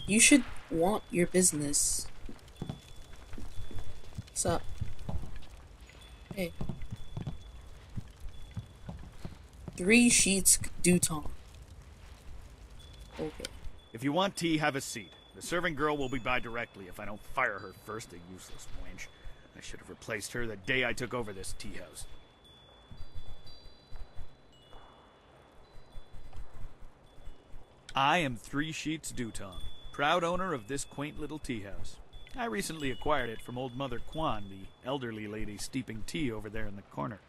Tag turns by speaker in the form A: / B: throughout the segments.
A: You should want your business. What's up? Hey. 3 sheets Duton. Okay.
B: If you want tea, have a seat. The serving girl will be by directly if I don't fire her first, a useless wench. I should have replaced her the day I took over this tea house. I am 3 Sheets Duton, proud owner of this quaint little tea house. I recently acquired it from old Mother Kwan, the elderly lady steeping tea over there in the corner.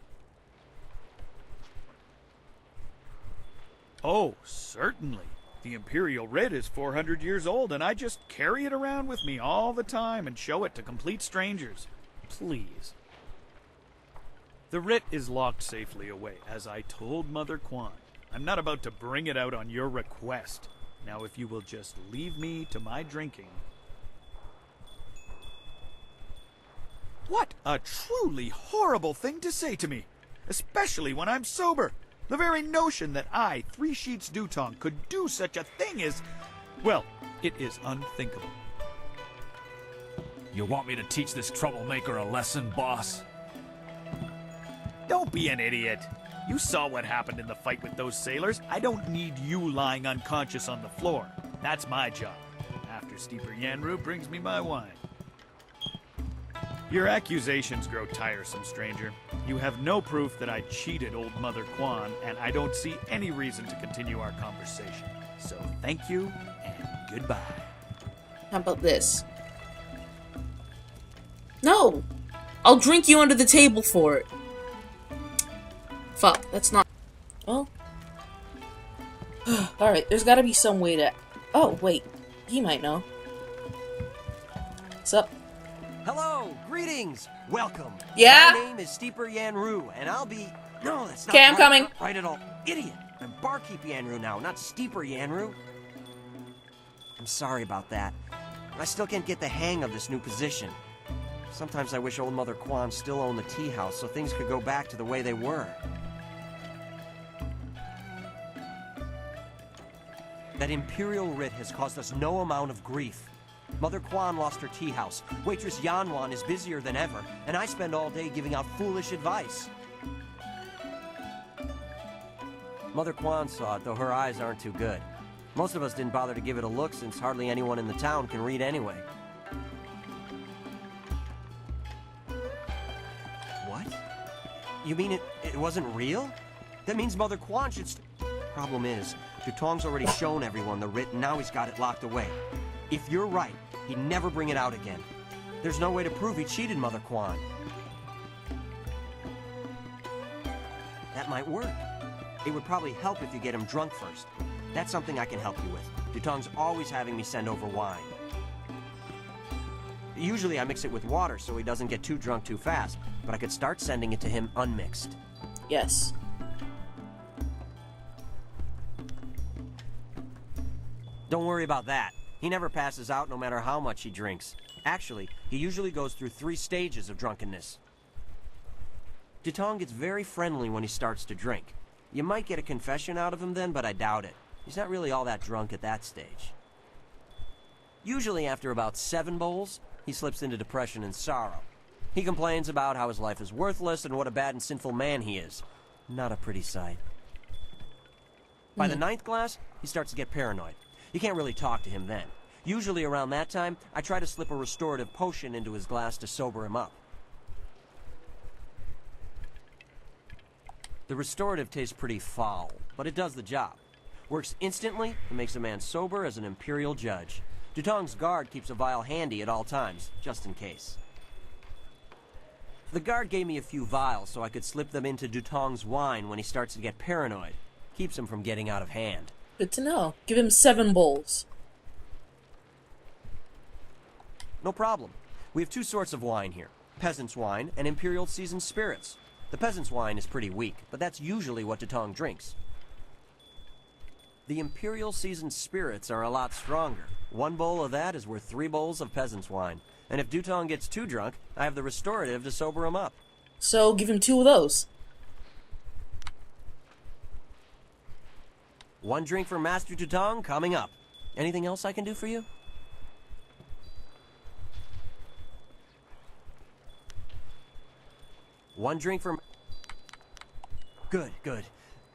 B: Oh, certainly. The Imperial Writ is 400 years old, and I just carry it around with me all the time and show it to complete strangers. Please. The writ is locked safely away, as I told Mother Kwan. I'm not about to bring it out on your request. Now, if you will just leave me to my drinking. What a truly horrible thing to say to me, especially when I'm sober. The very notion that I, 3 Sheets Duton, could do such a thing is, well, it is unthinkable.
C: You want me to teach this troublemaker a lesson, boss?
B: Don't be an idiot. You saw what happened in the fight with those sailors. I don't need you lying unconscious on the floor. That's my job. After Steeper Yanru brings me my wine. Your accusations grow tiresome, stranger. You have no proof that I cheated old Mother Kwan, and I don't see any reason to continue our conversation. So thank you, and goodbye.
A: How about this? No! I'll drink you under the table for it. Fuck, that's not... Well... Alright, there's gotta be some way to... Oh, wait. He might know. What's up?
D: Hello, greetings, welcome.
A: Yeah?
D: My name is Steeper Yanru, and I'll be... No, that's not
A: Okay, I'm
D: right,
A: coming.
D: not right at all. Idiot. I'm Barkeep Yanru now, not Steeper Yanru. I'm sorry about that. I still can't get the hang of this new position. Sometimes I wish old Mother Kwan still owned the tea house so things could go back to the way they were. That Imperial Writ has caused us no amount of grief. Mother Kwan lost her tea house, waitress Yanwan is busier than ever, and I spend all day giving out foolish advice. Mother Kwan saw it, though her eyes aren't too good. Most of us didn't bother to give it a look since hardly anyone in the town can read anyway. What? You mean it wasn't real? That means Mother Kwan should Problem is, Dutong's already shown everyone the writ, and now he's got it locked away. If you're right, he'd never bring it out again. There's no way to prove he cheated Mother Kwan. That might work. It would probably help if you get him drunk first. That's something I can help you with. Dutong's always having me send over wine. Usually I mix it with water so he doesn't get too drunk too fast, but I could start sending it to him unmixed.
A: Yes.
D: Don't worry about that. He never passes out no matter how much he drinks. Actually, he usually goes through 3 stages of drunkenness. Dutong gets very friendly when he starts to drink. You might get a confession out of him then, but I doubt it. He's not really all that drunk at that stage. Usually after about 7 bowls, he slips into depression and sorrow. He complains about how his life is worthless and what a bad and sinful man he is. Not a pretty sight. By the 9th glass, he starts to get paranoid. You can't really talk to him then. Usually around that time, I try to slip a restorative potion into his glass to sober him up. The restorative tastes pretty foul, but it does the job. Works instantly and makes a man sober as an imperial judge. Dutong's guard keeps a vial handy at all times, just in case. The guard gave me a few vials so I could slip them into Dutong's wine when he starts to get paranoid. Keeps him from getting out of hand.
A: Good to know. Give him 7 bowls.
D: No problem. We have 2 sorts of wine here. Peasant's wine and Imperial seasoned spirits. The peasant's wine is pretty weak, but that's usually what Dutong drinks. The Imperial seasoned spirits are a lot stronger. 1 bowl of that is worth 3 bowls of peasant's wine. And if Dutong gets too drunk, I have the restorative to sober him up.
A: So give him 2 of those.
D: 1 drink for Master Dutong coming up. Anything else I can do for you? One drink for... Good, good.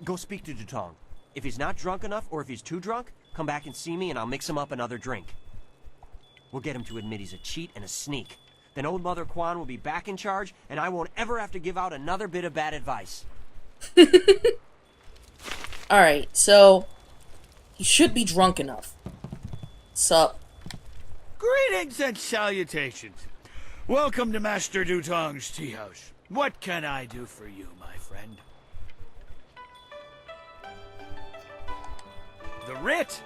D: Go speak to Dutong. If he's not drunk enough, or if he's too drunk, come back and see me and I'll mix him up another drink. We'll get him to admit he's a cheat and a sneak. Then old Mother Quan will be back in charge, and I won't ever have to give out another bit of bad advice.
A: Alright, so... he should be drunk enough. Sup?
B: Greetings and salutations. Welcome to Master Dutong's tea house. What can I do for you, my friend? The writ?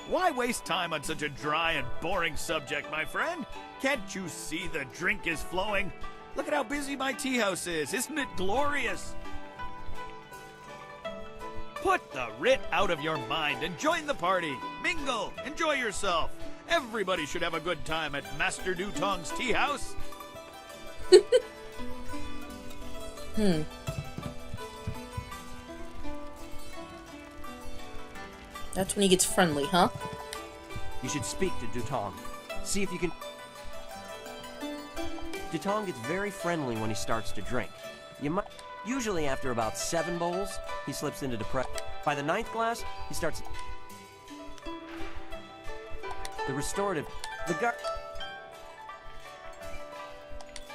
B: Why waste time on such a dry and boring subject, my friend? Can't you see the drink is flowing? Look at how busy my tea house is. Isn't it glorious? Put the writ out of your mind and join the party. Mingle. Enjoy yourself. Everybody should have a good time at Master Dutong's tea house.
A: That's when he gets friendly, huh?
D: You should speak to Dutong. See if you can... Dutong gets very friendly when he starts to drink. You might... Usually after about 7 bowls, he slips into depression. By the 9th glass, he starts... The restorative...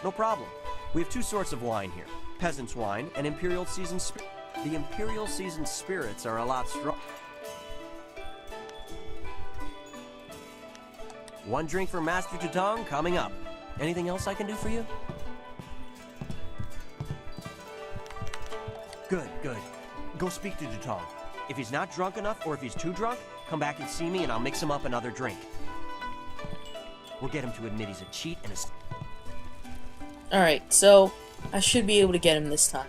D: No problem. We have 2 sorts of wine here. Peasant's wine and Imperial Seasoned Spirits. The Imperial Seasoned Spirits are a lot strong. One drink for Master Dutong coming up. Anything else I can do for you? Good, good. Go speak to Dutong. If he's not drunk enough, or if he's too drunk, come back and see me and I'll mix him up another drink. We'll get him to admit he's a cheat and a...
A: Alright, so I should be able to get him this time.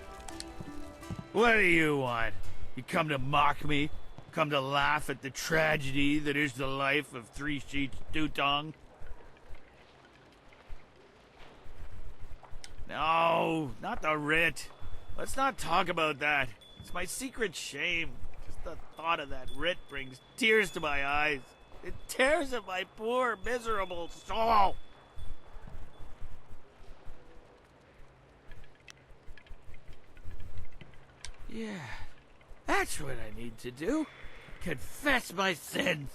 B: What do you want? You come to mock me? Come to laugh at the tragedy that is the life of Three Sheets Dutong? No, not the writ. Let's not talk about that. It's my secret shame. Just the thought of that writ brings tears to my eyes. It tears at my poor, miserable soul. Yeah, that's what I need to do. Confess my sins.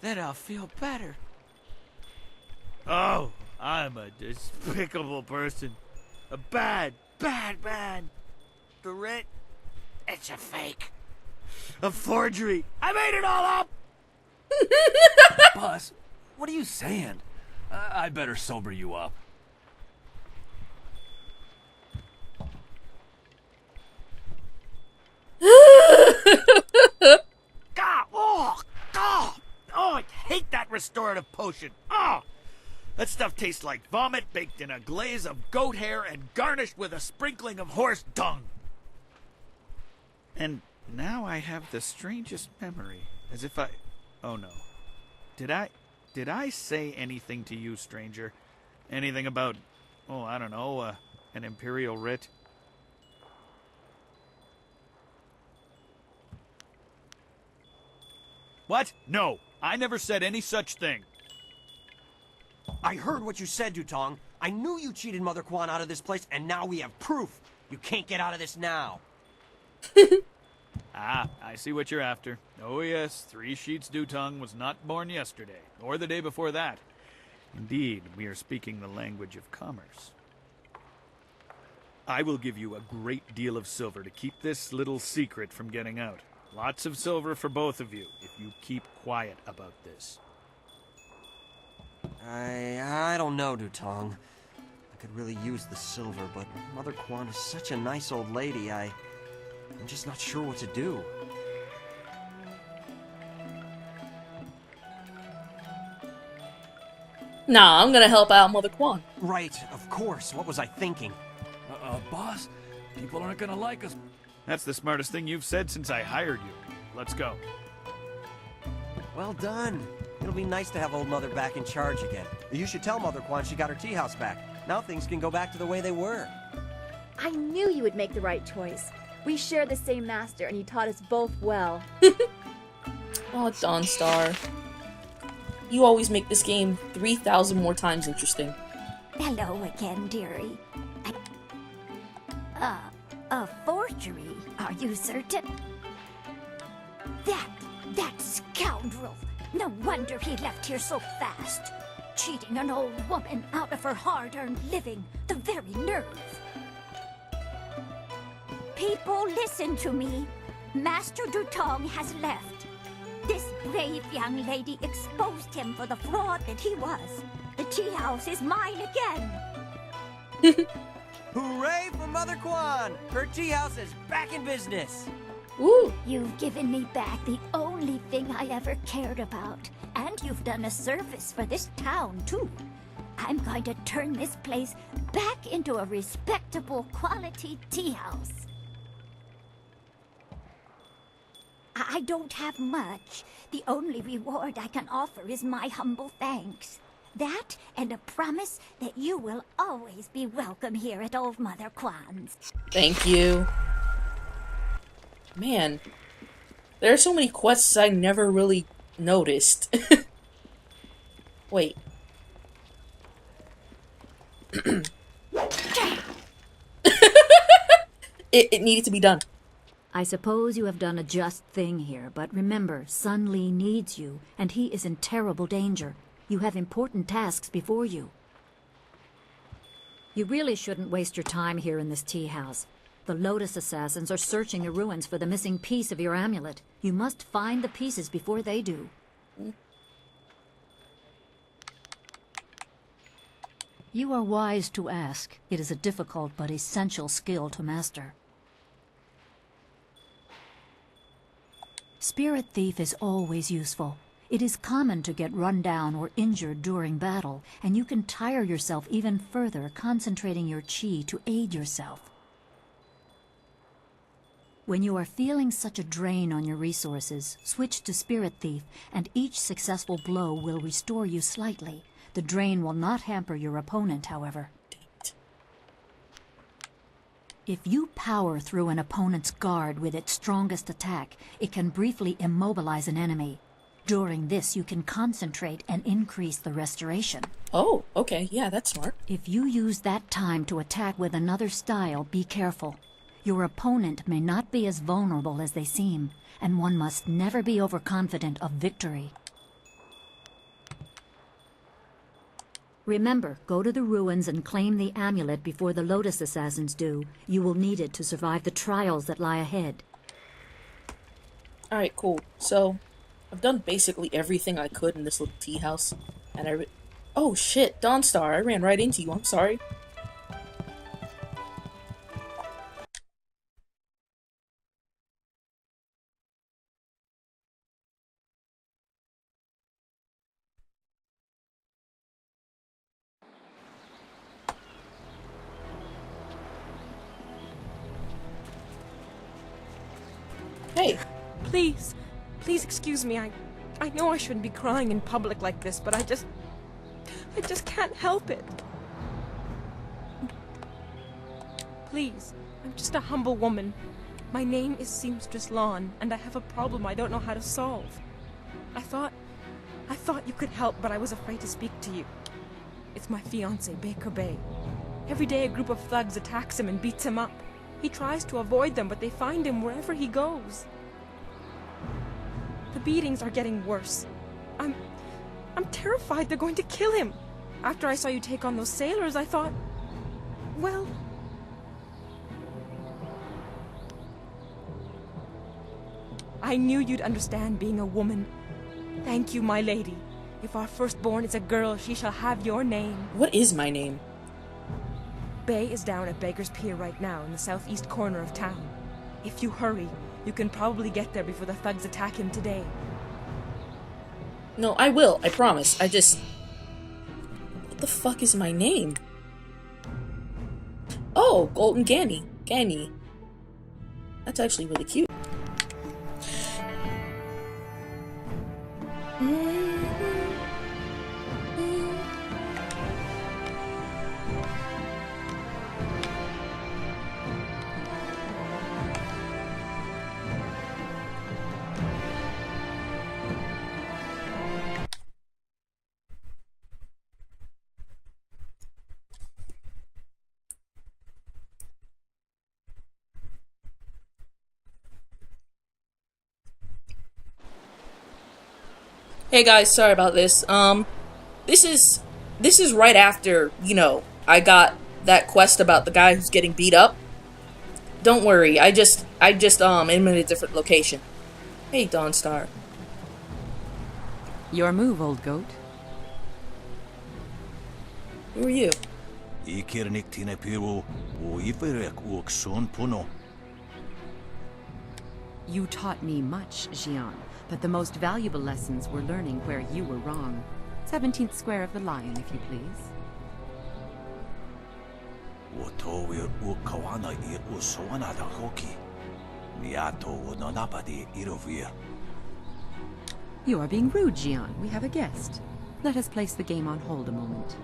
B: Then I'll feel better. Oh, I'm a despicable person. A bad, bad man. The writ, it's a fake. A forgery. I made it all up.
C: Boss, what are you saying? I better sober you up.
B: Oh, I hate that restorative potion. Oh, that stuff tastes like vomit baked in a glaze of goat hair and garnished with a sprinkling of horse dung. And now I have the strangest memory, as if I... Oh no. Did I say anything to you, stranger? Anything about, oh, I don't know, an imperial writ? What? No, I never said any such thing.
D: I heard what you said, Dutong. I knew you cheated Mother Quan out of this place, and now we have proof. You can't get out of this now.
B: Ah, I see what you're after. Oh yes, Three Sheets Dutong was not born yesterday, or the day before that. Indeed, we are speaking the language of commerce. I will give you a great deal of silver to keep this little secret from getting out. Lots of silver for both of you, if you keep quiet about this.
D: I don't know, Dutong. I could really use the silver, but Mother Quan is such a nice old lady, I'm just not sure what to do.
A: Nah, I'm gonna help out Mother Quan.
D: Right, of course. What was I thinking?
C: Boss, people aren't gonna like us.
B: That's the smartest thing you've said since I hired you. Let's go.
D: Well done. It'll be nice to have old Mother back in charge again. You should tell Mother Quan she got her tea house back. Now things can go back to the way they were.
E: I knew you would make the right choice. We share the same master, and he taught us both well.
A: Oh, Dawnstar. You always make this game 3,000 more times interesting.
F: Hello again, dearie. A forgery, are you certain? That scoundrel! No wonder he left here so fast. Cheating an old woman out of her hard-earned living. The very nerve. People, listen to me. Master Dutong has left. This brave young lady exposed him for the fraud that he was. The tea house is mine again.
D: Hooray for Mother Kwan! Her tea house is back in business.
A: Ooh.
F: You've given me back the only thing I ever cared about. And you've done a service for this town, too. I'm going to turn this place back into a respectable quality tea house. I don't have much. The only reward I can offer is my humble thanks. That and a promise that you will always be welcome here at Old Mother Kwan's.
A: Thank you. Man, there are so many quests I never really noticed. Wait. It needed to be done.
G: I suppose you have done a just thing here, but remember, Sun Li needs you, and he is in terrible danger. You have important tasks before you. You really shouldn't waste your time here in this tea house. The Lotus Assassins are searching the ruins for the missing piece of your amulet. You must find the pieces before they do. You are wise to ask. It is a difficult but essential skill to master. Spirit Thief is always useful. It is common to get run down or injured during battle, and you can tire yourself even further concentrating your chi to aid yourself. When you are feeling such a drain on your resources, switch to Spirit Thief, and each successful blow will restore you slightly. The drain will not hamper your opponent, however. If you power through an opponent's guard with its strongest attack, it can briefly immobilize an enemy. During this, you can concentrate and increase the restoration.
A: Oh, okay. Yeah, that's smart.
G: If you use that time to attack with another style, be careful. Your opponent may not be as vulnerable as they seem, and one must never be overconfident of victory. Remember, go to the ruins and claim the amulet before the Lotus Assassins do. You will need it to survive the trials that lie ahead.
A: Alright, cool. So, I've done basically everything I could in this little tea house. And oh shit, Dawnstar, I ran right into you, I'm sorry. Hey.
H: Please, please excuse me. I know I shouldn't be crying in public like this, but I just can't help it. Please, I'm just a humble woman. My name is Seamstress Lawn, and I have a problem I don't know how to solve. I thought you could help, but I was afraid to speak to you. It's my fiancé, Baker Bay. Every day a group of thugs attacks him and beats him up. He tries to avoid them, but they find him wherever he goes. The beatings are getting worse. I'm terrified they're going to kill him. After I saw you take on those sailors, I thought, well... I knew you'd understand being a woman. Thank you, my lady. If our firstborn is a girl, she shall have your name.
A: What is my name?
H: Bay is down at Beggar's Pier right now in the southeast corner of town. If you hurry, you can probably get there before the thugs attack him today.
A: No, I will, I promise. I just... What the fuck is my name? Oh, Golden Ganny. Ganny. That's actually really cute. Hey guys, sorry about this. This is right after, I got that quest about the guy who's getting beat up. Don't worry, I just am in a different location. Hey, Dawnstar.
I: Your move, old goat.
A: Who are you?
C: You
I: taught me much, Jian, but the most valuable lessons were learning where you were wrong. 17th square of the lion, if you please. You are being rude, Jian. We have a guest. Let us place the game on hold a moment.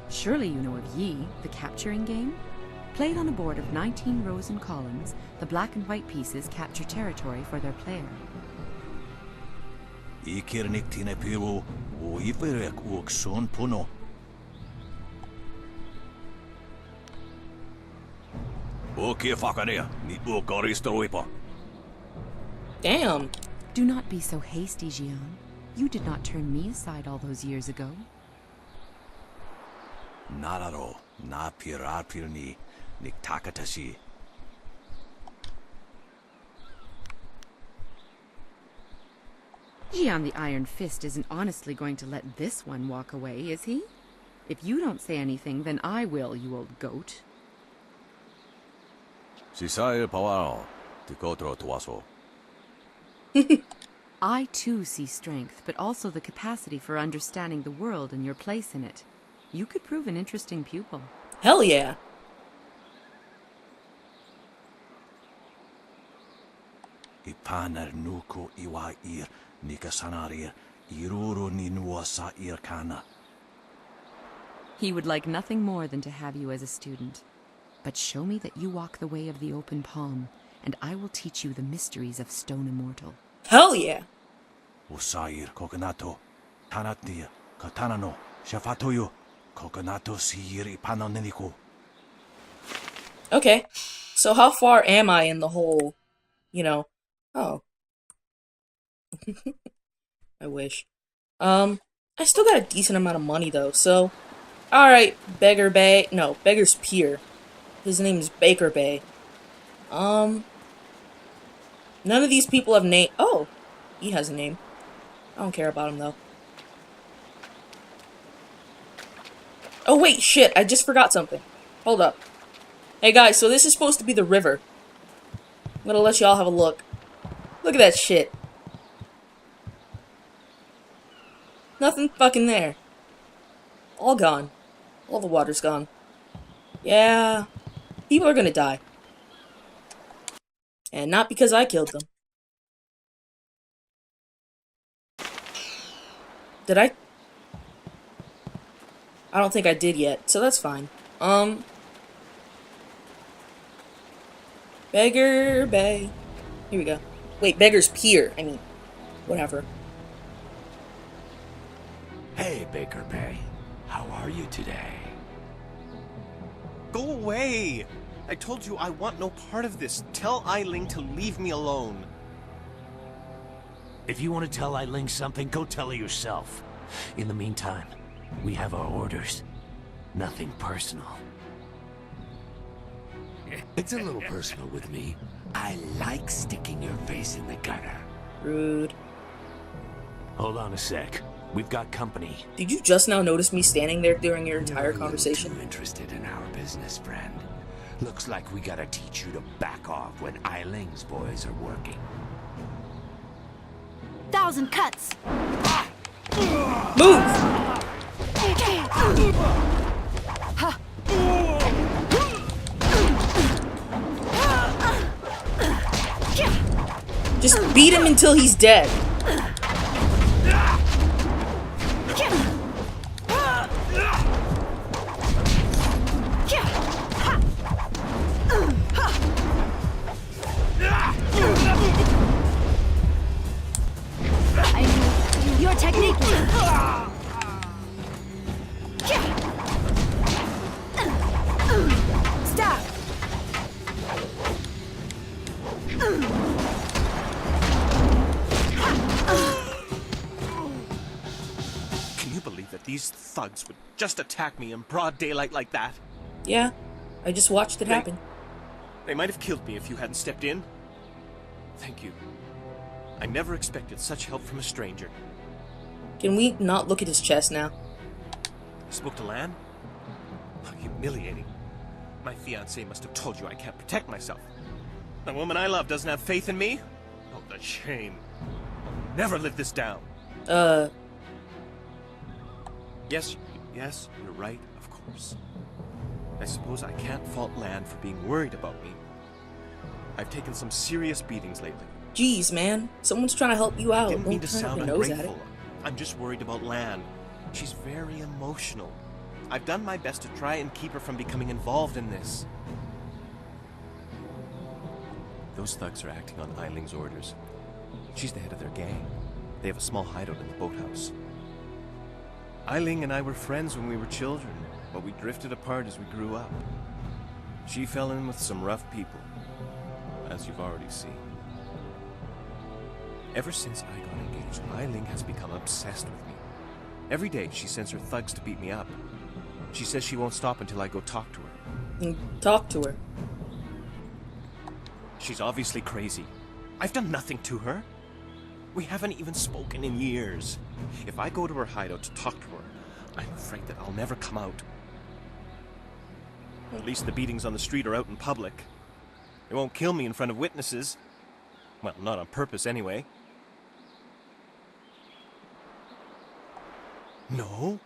I: Surely you know of Yi, the capturing game? Played on a board of 19 rows and columns, the black and white pieces capture territory for their player.
A: Damn.
I: Do not be so hasty, Jian. You did not turn me aside all those years ago. Jian the Iron Fist isn't honestly going to let this one walk away, is he? If you don't say anything, then I will, you old goat. I too see strength, but also the capacity for understanding the world and your place in it. You could prove an interesting pupil.
A: Hell yeah.
I: He would like nothing more than to have you as a student. But show me that you walk the way of the open palm, and I will teach you the mysteries of Stone Immortal.
A: Hell yeah. Okay. So how far am I in the whole, Oh. I wish. I still got a decent amount of money though, so alright, Beggar Bay. No, Beggar's Pier. His name is Baker Bay. None of these people have name. Oh, he has a name. I don't care about him though. Oh wait, shit, I just forgot something. Hold up. Hey guys, so this is supposed to be the river. I'm gonna let y'all have a look. Look at that shit. Nothing fucking there. All gone. All the water's gone. Yeah. People are gonna die. And not because I killed them. Did I? I don't think I did yet, so that's fine. Beggar Bay. Here we go. Wait, Beggar's Pier. I mean, whatever.
J: Hey, Baker Bay. How are you today?
K: Go away! I told you I want no part of this. Tell Eiling to leave me alone.
J: If you want to tell Eiling something, go tell her yourself. In the meantime, we have our orders. Nothing personal. It's a little personal with me. I like sticking your face in the gutter.
A: Rude.
J: Hold on a sec. We've got company.
A: Did you just now notice me standing there during your entire conversation?
J: Too interested in our business, friend. Looks like we gotta teach you to back off when Eiling's boys are working.
F: 1,000 cuts.
A: Move! Just beat him until he's dead.
F: Your
H: Stop!
K: Can you believe that these thugs would just attack me in broad daylight like that?
A: Yeah, I just watched it happen.
K: They might have killed me if you hadn't stepped in. Thank you. I never expected such help from a stranger.
A: Can we not look at his chest now?
K: Spoke to Lan? How humiliating. My fiancé must have told you I can't protect myself. The woman I love doesn't have faith in me? Oh, the shame. I'll never live this down. Yes, you're right, of course. I suppose I can't fault Lan for being worried about me. I've taken some serious beatings lately.
A: Jeez, man. Someone's trying to help you out.
K: I didn't mean
A: Don't
K: to
A: turn up
K: sound
A: your nose at it.
K: ungrateful. I'm just worried about Lan. She's very emotional. I've done my best to try and keep her from becoming involved in this. Those thugs are acting on Eiling's orders. She's the head of their gang. They have a small hideout in the boathouse. Eiling and I were friends when we were children, but we drifted apart as we grew up. She fell in with some rough people, as you've already seen. Ever since I got engaged, Eiling has become obsessed with me. Every day she sends her thugs to beat me up. She says she won't stop until I go talk to her.
A: Talk to her.
K: She's obviously crazy. I've done nothing to her. We haven't even spoken in years. If I go to her hideout to talk to her, I'm afraid that I'll never come out. At least the beatings on the street are out in public. They won't kill me in front of witnesses. Well, not on purpose anyway. No.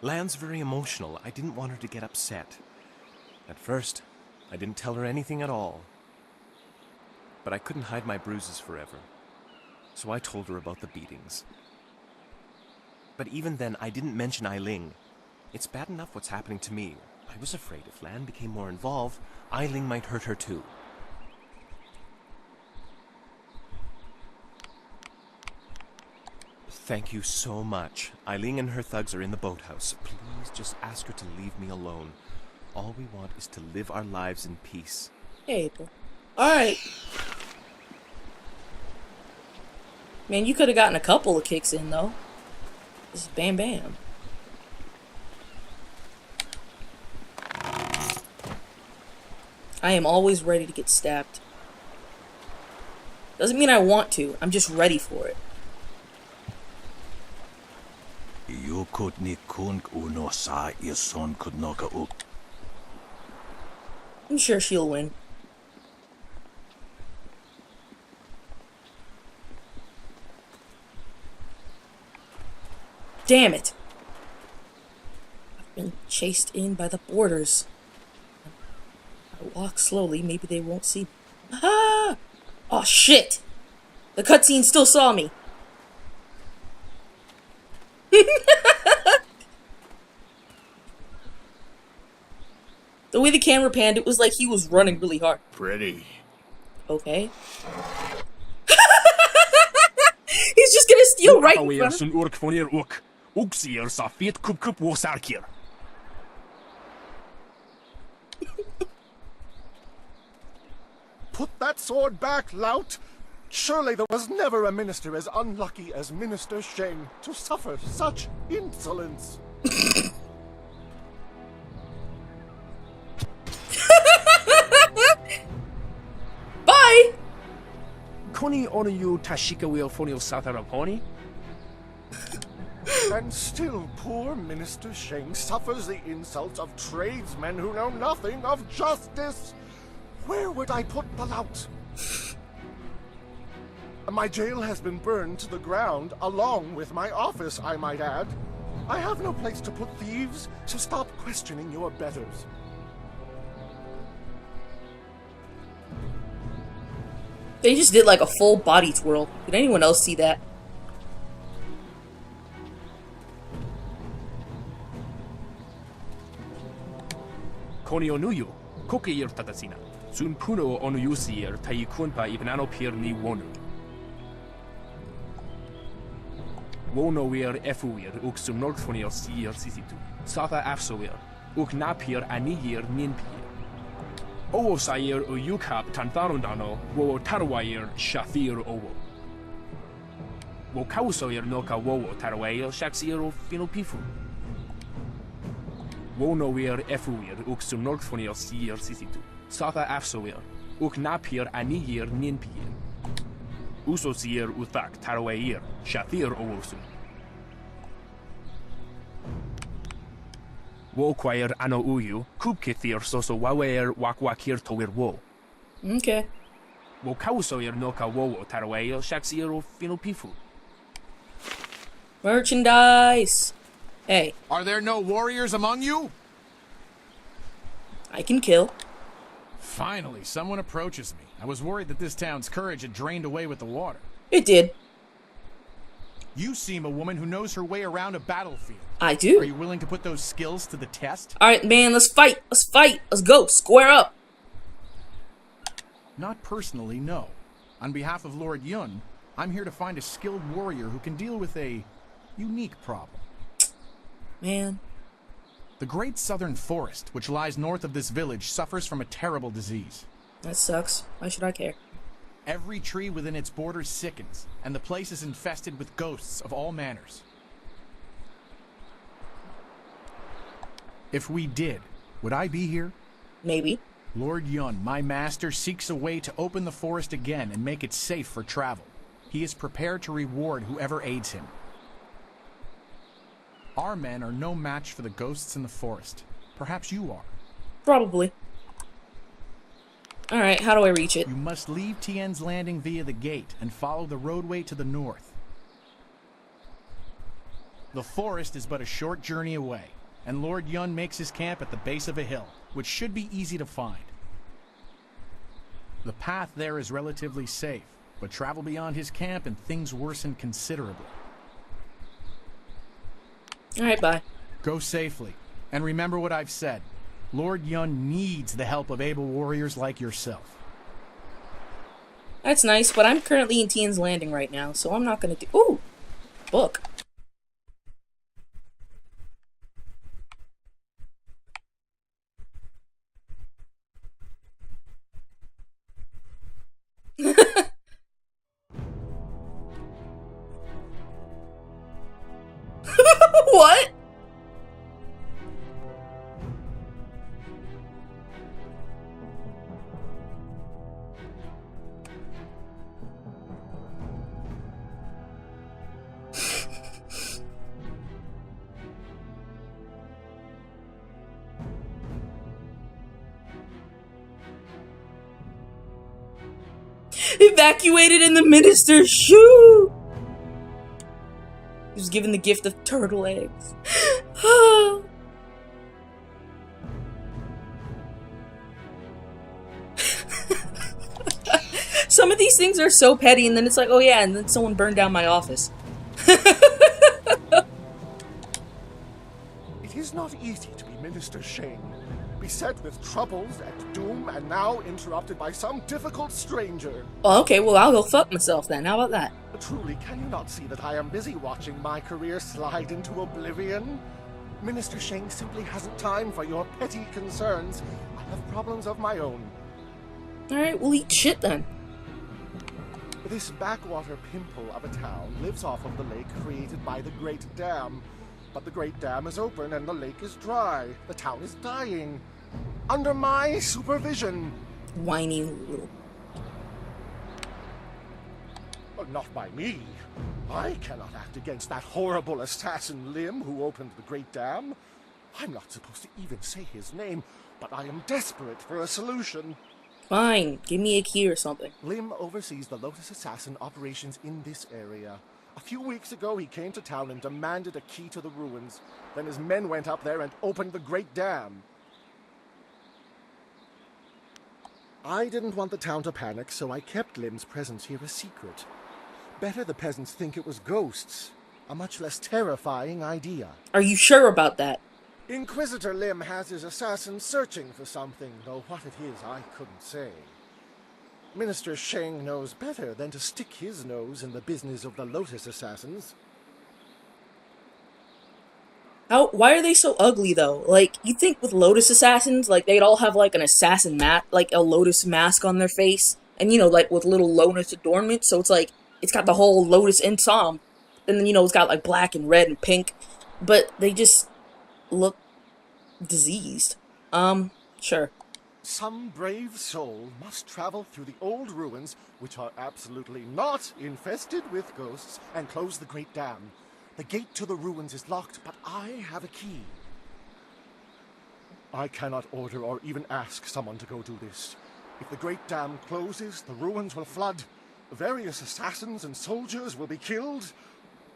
K: Lan's very emotional. I didn't want her to get upset. At first, I didn't tell her anything at all. But I couldn't hide my bruises forever. So I told her about the beatings. But even then, I didn't mention Eiling. It's bad enough what's happening to me. I was afraid if Lan became more involved, Eiling might hurt her too. Thank you so much. Eiling and her thugs are in the boathouse. Please just ask her to leave me alone. All we want is to live our lives in peace.
A: Hey, April. Alright. Man, you could have gotten a couple of kicks in, though. Just bam bam. I am always ready to get stabbed. Doesn't mean I want to. I'm just ready for it. I'm sure she'll win. Damn it! I've been chased in by the boarders. I walk slowly, maybe they won't see me. Ah! Oh shit! The cutscene still saw me. The way the camera panned, it was like he was running really hard.
L: Pretty.
A: Okay. He's just gonna steal right in front of him.
L: Put that sword back, lout! Surely there was never a minister as unlucky as Minister Sheng to suffer such insolence.
A: Bye!
M: Koni onuyu tashika will fonil sataraponi?
L: And still poor Minister Sheng suffers the insults of tradesmen who know nothing of justice. Where would I put the lout? My jail has been burned to the ground, along with my office, I might add. I have no place to put thieves, so stop questioning your betters.
A: They just did like a full body twirl. Did anyone else see that?
M: Koni onuyu, koke yer tatasina. Sun puno onuyusi er tayikun pa ibnano pir ni wonu. Wonoir efuir uk sun northfonir sier sisitu. Satha afsoir uk napir anigir ninpir. Owo sair u yukhab tantharundano wo tarwair shathir owo. Wo kausoir noka wowo tarwair shaksir o finopifu. Wonoir efuir uk sun northfonir sier sisitu. Satha afsoir uk napir anigir ninpir. Usosir uthak tarwair shathir owosun. Wo quair ano uyu, kubkithir soso wawer wakwakir toir wo.
A: Okay.
M: Wo kausoir noka wowo tarwair shaksir o finopifu.
A: Merchandise! Hey.
N: Are there no warriors among you?
A: I can kill.
N: Finally, someone approaches me. I was worried that this town's courage had drained away with the water.
A: It did.
N: You seem a woman who knows her way around a battlefield.
A: I do.
N: Are you willing to put those skills to the test?
A: Alright, man, let's fight. Let's fight. Let's go. Square up.
N: Not personally, no. On behalf of Lord Yun, I'm here to find a skilled warrior who can deal with a unique problem.
A: Man.
N: The Great Southern Forest, which lies north of this village, suffers from a terrible disease.
A: That sucks. Why should I care?
N: Every tree within its borders sickens, and the place is infested with ghosts of all manners. If we did, would I be here?
A: Maybe.
N: Lord Yun, my master, seeks a way to open the forest again and make it safe for travel. He is prepared to reward whoever aids him. Our men are no match for the ghosts in the forest. Perhaps you are.
A: Probably. Alright, how do I reach it?
N: You must leave Tien's Landing via the gate and follow the roadway to the north. The forest is but a short journey away, and Lord Yun makes his camp at the base of a hill, which should be easy to find. The path there is relatively safe, but travel beyond his camp and things worsen considerably.
A: Alright, bye.
N: Go safely, and remember what I've said. Lord Yun needs the help of able warriors like yourself.
A: That's nice, but I'm currently in Tien's Landing right now, so I'm not gonna do— Ooh! Book. What? Evacuated in the minister's shoe! He was given the gift of turtle eggs. Some of these things are so petty, and then it's like, oh yeah, and then someone burned down my office.
L: It is not easy to be Minister Shane, beset with troubles and doom, and now interrupted by some difficult stranger.
A: Well, okay, well, I'll go fuck myself then. How about that?
L: Truly, can you not see that I am busy watching my career slide into oblivion? Minister Shane simply hasn't time for your petty concerns. I have problems of my own.
A: Alright, we'll eat shit then.
L: This backwater pimple of a town lives off of the lake created by the Great Dam. But the Great Dam is open and the lake is dry. The town is dying. Under my supervision.
A: Whiny little...
L: Well, not by me. I cannot act against that horrible assassin Lim who opened the Great Dam. I'm not supposed to even say his name, but I am desperate for a solution.
A: Fine, give me a key or something.
L: Lim oversees the Lotus Assassin operations in this area. A few weeks ago, he came to town and demanded a key to the ruins. Then his men went up there and opened the Great Dam. I didn't want the town to panic, so I kept Lim's presence here a secret. Better the peasants think it was ghosts. A much less terrifying idea.
A: Are you sure about that?
L: Inquisitor Lim has his assassins searching for something, though what it is I couldn't say. Minister Sheng knows better than to stick his nose in the business of the Lotus Assassins.
A: Why are they so ugly though? Like, you think with Lotus assassins, like they'd all have like an assassin like a Lotus mask on their face, and like with little Lotus adornment. So it's like it's got the whole Lotus ensemble, and then it's got like black and red and pink, but they just look diseased. Sure.
L: Some brave soul must travel through the old ruins, which are absolutely not infested with ghosts, and close the great dam. The gate to the ruins is locked, but I have a key. I cannot order or even ask someone to go do this. If the great dam closes, the ruins will flood. Various assassins and soldiers will be killed.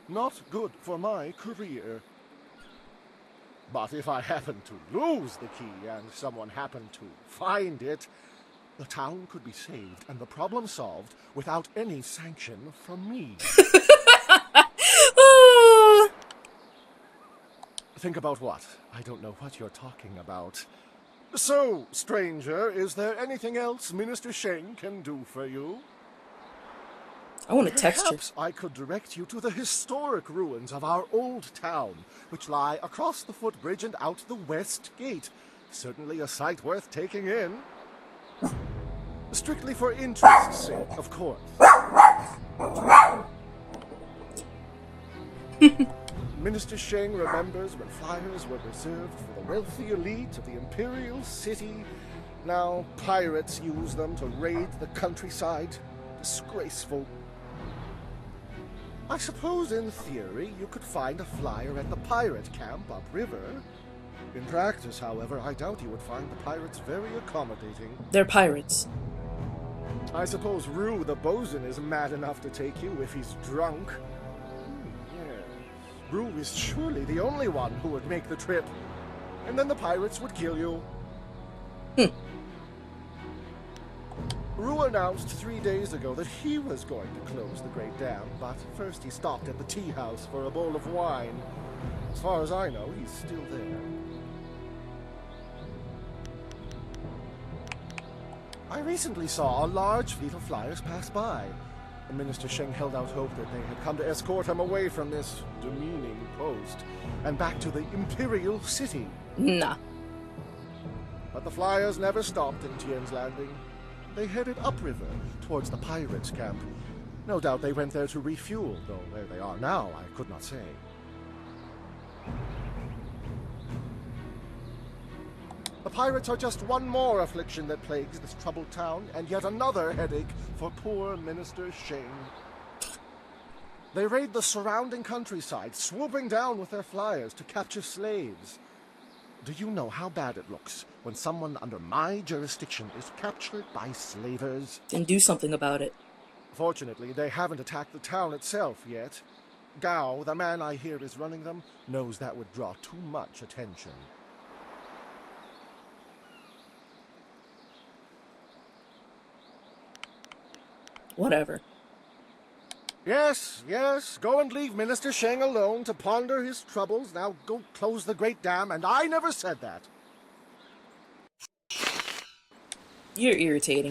L: Not good for my career. But if I happen to lose the key and someone happened to find it, the town could be saved and the problem solved without any sanction from me. Think about what? I don't know what you're talking about. So, stranger, is there anything else Minister Sheng can do for you?
A: I want to text you.
L: Perhaps I could direct you to the historic ruins of our old town, which lie across the footbridge and out the west gate. Certainly a sight worth taking in. Strictly for interest's sake, of course. Minister Sheng remembers when flyers were reserved for the wealthy elite of the Imperial City. Now pirates use them to raid the countryside. Disgraceful. I suppose in theory you could find a flyer at the pirate camp upriver. In practice, however, I doubt you would find the pirates very accommodating.
A: They're pirates.
L: I suppose Rue the bosun is mad enough to take you if he's drunk. Yes. Rue is surely the only one who would make the trip. And then the pirates would kill you. Rue announced 3 days ago that he was going to close the Great Dam, but first he stopped at the tea house for a bowl of wine. As far as I know, he's still there. I recently saw a large fleet of flyers pass by. Minister Sheng held out hope that they had come to escort him away from this demeaning post and back to the Imperial City.
A: Nah.
L: But the flyers never stopped in Tien's Landing. They headed upriver towards the pirates' camp. No doubt they went there to refuel, though where they are now, I could not say. The pirates are just one more affliction that plagues this troubled town, and yet another headache for poor Minister Sheng. They raid the surrounding countryside, swooping down with their flyers to capture slaves. Do you know how bad it looks when someone under my jurisdiction is captured by slavers?
A: Then do something about it.
L: Fortunately, they haven't attacked the town itself yet. Gao, the man I hear is running them, knows that would draw too much attention.
A: Whatever.
L: Yes, yes, go and leave Minister Sheng alone to ponder his troubles. Now go close the Great Dam, and I never said that.
A: You're irritating.